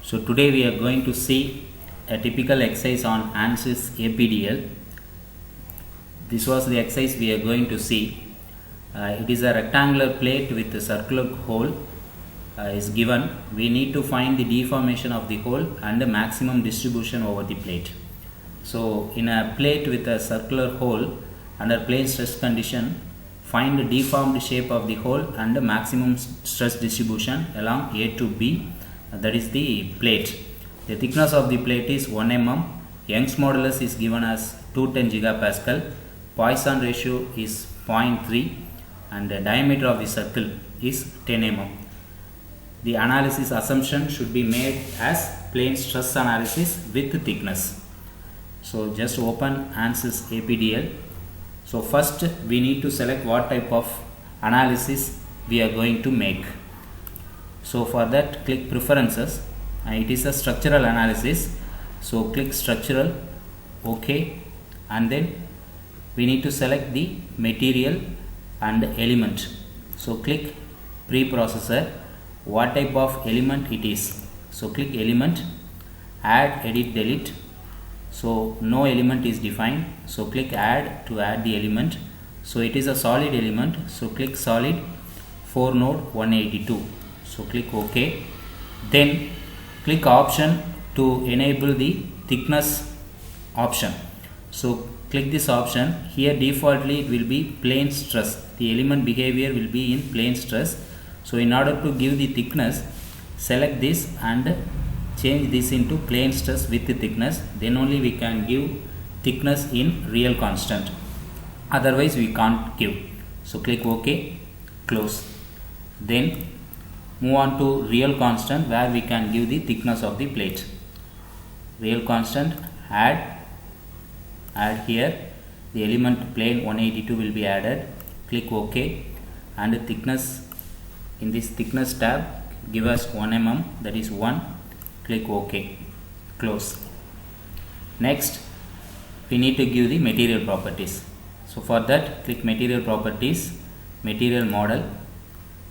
So today we are going to see a typical exercise on ANSYS APDL. This was the exercise we are going to see. It is a rectangular plate with a circular hole is given. We need to find the deformation of the hole and the maximum distribution over the plate. So in a plate with a circular hole under plane stress condition, find the deformed shape of the hole and the maximum stress distribution along A to B, that is the plate. The thickness of the plate is 1 mm. Young's modulus is given as 210 gigapascal. Poisson ratio is 0.3 and the diameter of the circle is 10 mm. The analysis assumption should be made as plane stress analysis with thickness. So just open ANSYS APDL. So first we need to select what type of analysis we are going to make. So for that, click preferences. It is a structural analysis. So click structural, OK, and then we need to select the material and element. So click preprocessor, what type of element it is. So click element, add, edit, delete. So no element is defined, so click add to add the element. So it is a solid element, so click solid 4 node 182. So click OK. Then click option to enable the thickness option. So click this option. Here defaultly it will be plane stress. The element behavior will be in plane stress. So in order to give the thickness, select this and change this into plane stress with the thickness. Then only we can give thickness in real constant. Otherwise we can't give. So click OK, close. Then move on to real constant where we can give the thickness of the plate. Real constant, add here. The element plane 182 will be added. Click OK, and the thickness in this thickness tab give us 1 mm, that is 1. Click OK, close. Next we need to give the material properties. So for that, click material properties, material model.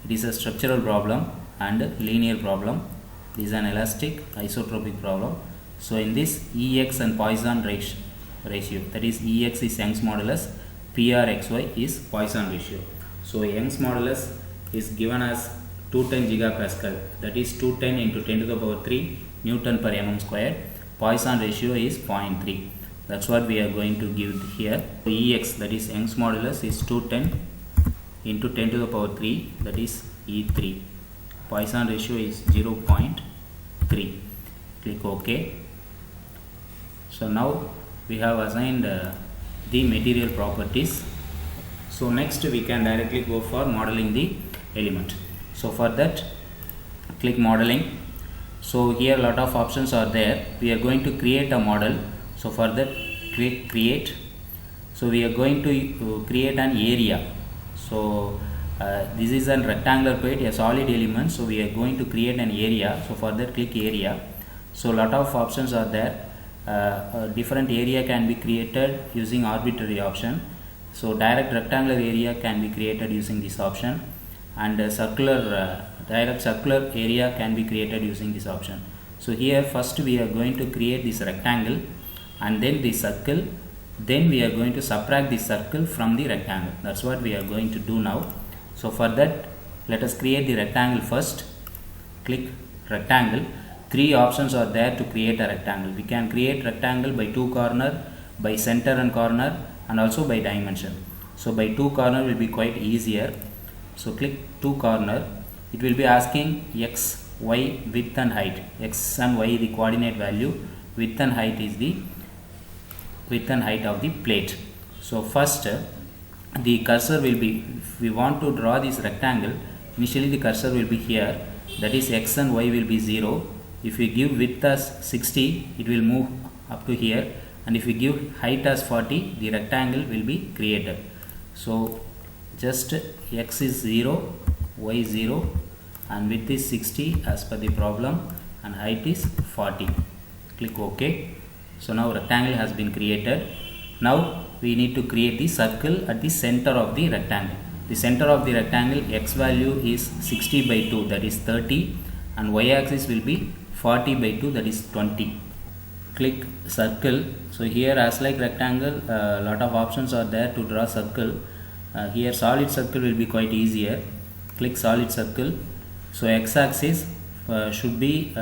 It is a structural problem and linear problem. This is an elastic isotropic problem. So in this, Ex and Poisson ratio, that is Ex is Young's modulus, PRXY is Poisson ratio. So Young's modulus is given as 210 gigapascal, that is 210 into 10 to the power 3 Newton per mm square. Poisson ratio is 0.3. That's what we are going to give here. So Ex, that is Young's modulus, is 210 into 10 to the power 3, that is E3. Poisson ratio is 0.3. Click OK. So now we have assigned the material properties. So next we can directly go for modeling the element. So for that, click modeling. So here a lot of options are there. We are going to create a model. So for that, click create. So we are going to create an area. So this is a rectangular plate, a solid element. So we are going to create an area. So for that, click area. So lot of options are there. Different area can be created using arbitrary option. So direct rectangular area can be created using this option, and direct circular area can be created using this option. So here first we are going to create this rectangle and then the circle. Then we are going to subtract the circle from the rectangle. That's what we are going to do now. So for that, let us create the rectangle first. Click rectangle. 3 options are there to create a rectangle. We can create rectangle by 2 corner, by center and corner, and also by dimension. So by 2 corner will be quite easier. So click 2 corner. It will be asking x, y, width and height. X and y the coordinate value. Width and height is the width and height of the plate. So first the cursor will be, if we want to draw this rectangle, initially the cursor will be here, that is x and y will be 0. If we give width as 60, it will move up to here, and if we give height as 40, the rectangle will be created. So just x is 0, y 0, and width is 60 as per the problem, and height is 40. Click OK. So now rectangle has been created. Now we need to create the circle at the center of the rectangle. The center of the rectangle, x value is 60 by 2, that is 30, and y axis will be 40 by 2, that is 20. Click circle. So here, as like rectangle, lot of options are there to draw circle. Here solid circle will be quite easier. Click solid circle. So x-axis should be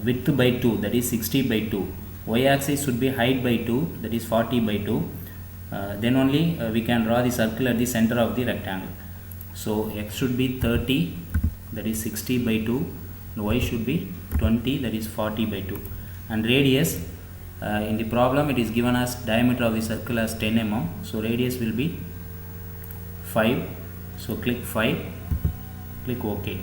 width by 2, that is 60 by 2. Y-axis should be height by 2, that is 40 by 2. Then only we can draw the circle at the center of the rectangle. So x should be 30, that is 60 by 2. And y should be 20, that is 40 by 2. And radius, in the problem it is given as diameter of the circle as 10 mm. So radius will be 5. So click 5, click OK.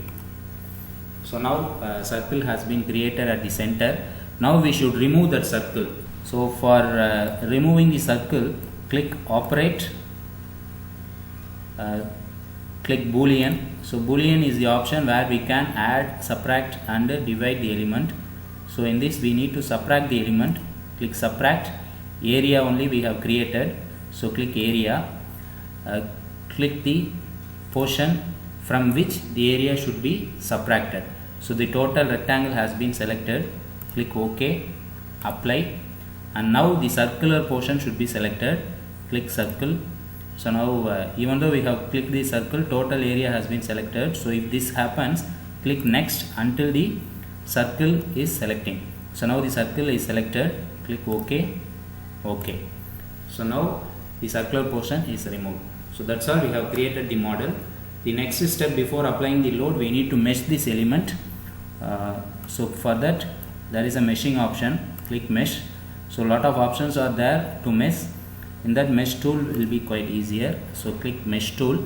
So now circle has been created at the center. Now we should remove that circle. So for removing the circle, click operate, click boolean. So boolean is the option where we can add, subtract and divide the element. So in this we need to subtract the element. Click subtract. Area only we have created, so click area. Click the portion from which the area should be subtracted. So the total rectangle has been selected. Click OK, apply, and now the circular portion should be selected. Click circle. So now even though we have clicked the circle, total area has been selected. So if this happens, click next until the circle is selecting. So now the circle is selected. Click OK, OK. So now the circular portion is removed. So that's all, we have created the model. The next step before applying the load, we need to mesh this element. So for that there is a meshing option. Click mesh. So lot of options are there to mesh. In that, mesh tool will be quite easier. So click mesh tool.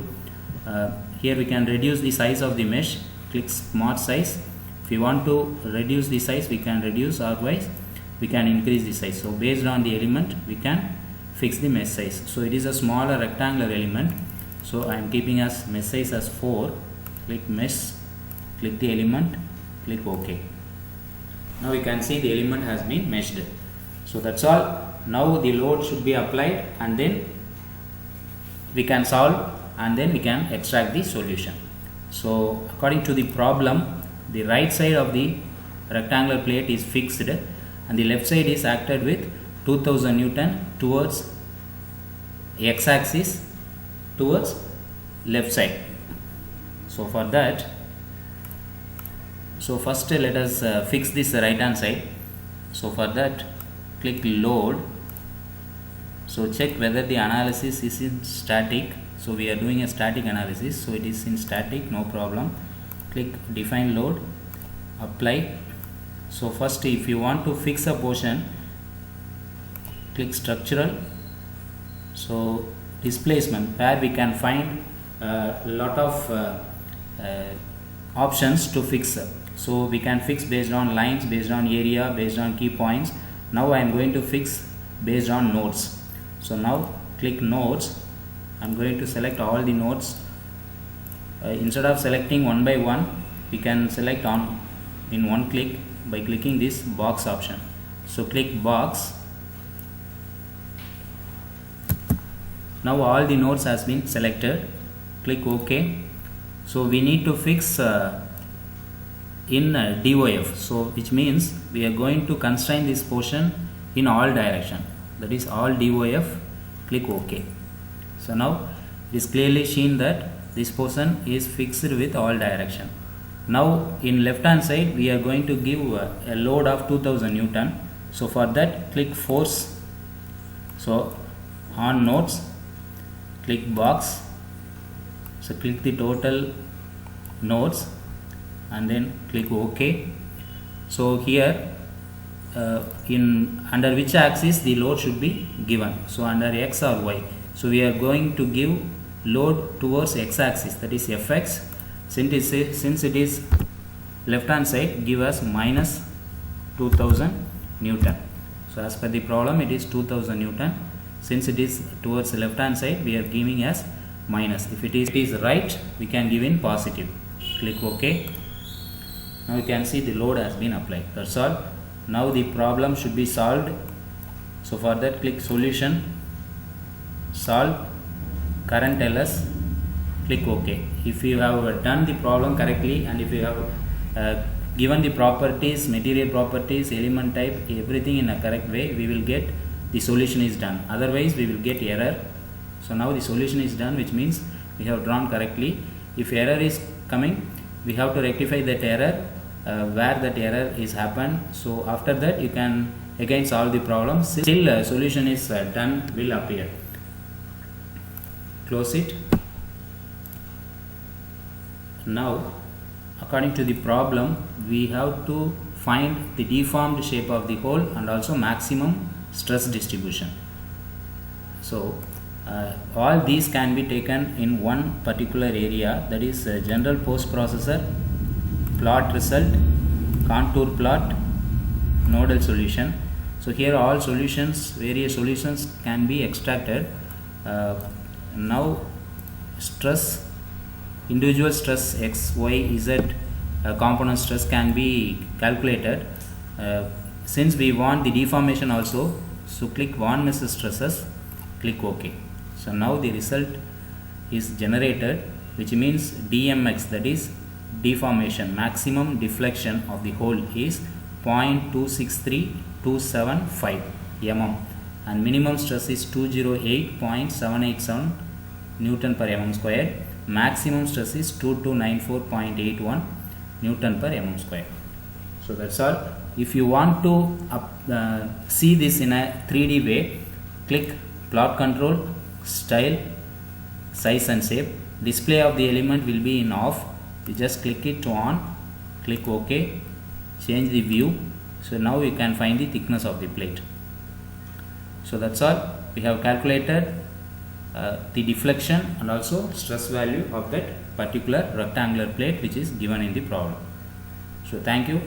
Here we can reduce the size of the mesh. Click smart size. If you want to reduce the size, we can reduce, otherwise we can increase the size. So based on the element we can fix the mesh size. So it is a smaller rectangular element, so I am keeping as mesh size as 4. Click mesh, click the element, click OK. Now you can see the element has been meshed. So that's all. Now the load should be applied and then we can solve and then we can extract the solution. So according to the problem, the right side of the rectangular plate is fixed and the left side is acted with 2000 Newton towards x-axis towards left side. So for that, so first let us fix this right hand side. So for that, click load. So check whether the analysis is in static. So we are doing a static analysis, so it is in static, no problem. Click define load, apply. So first, if you want to fix a portion, click structural. So displacement, where we can find a lot of options to fix. So we can fix based on lines, based on area, based on key points. Now I am going to fix based on nodes. So now click nodes. I am going to select all the nodes. Instead of selecting one by one, we can select on in one click by clicking this box option. So click box. Now all the nodes has been selected. Click OK. So we need to fix in DOF, so which means we are going to constrain this portion in all direction, that is all DOF. Click OK. So now it is clearly seen that this portion is fixed with all direction. Now in left hand side we are going to give a load of 2000 Newton. So for that, click force. So on nodes, click box. So click the total nodes and then click OK. So here in under which axis the load should be given, so under X or Y. So we are going to give load towards X axis, that is Fx. Since it is left hand side, give us minus 2000 Newton. So as per the problem, it is 2000 Newton. Since it is towards the left hand side, we are giving as minus. If it is right, we can give in positive. Click OK. Now you can see the load has been applied. That's all. Now the problem should be solved. So for that, click solution, solve, current ls, click OK. If you have done the problem correctly and if you have given the properties, material properties, element type, everything in a correct way, we will get the solution is done. Otherwise we will get error. So now the solution is done, which means we have drawn correctly. If error is coming, we have to rectify that error where that error is happened. So after that you can again solve the problem. Still solution is done will appear. Close it. Now according to the problem, we have to find the deformed shape of the hole and also maximum stress distribution. So all these can be taken in one particular area, that is general post processor, plot result, contour plot, nodal solution. So here all solutions, various solutions can be extracted. Now stress, individual stress x, y, z component stress can be calculated. Since we want the deformation also, so click Von Mises stresses, click OK. So now the result is generated, which means DMX, that is deformation, maximum deflection of the hole is 0.263275 mm and minimum stress is 208.787 Newton per mm square. Maximum stress is 2294.81 Newton per mm square. So that's all. If you want to see this in a 3D way, click plot control, style, size and shape. Display of the element will be in off. You just click it to on, click OK, change the view. So now you can find the thickness of the plate. So that's all. We have calculated the deflection and also stress value of that particular rectangular plate which is given in the problem. So thank you.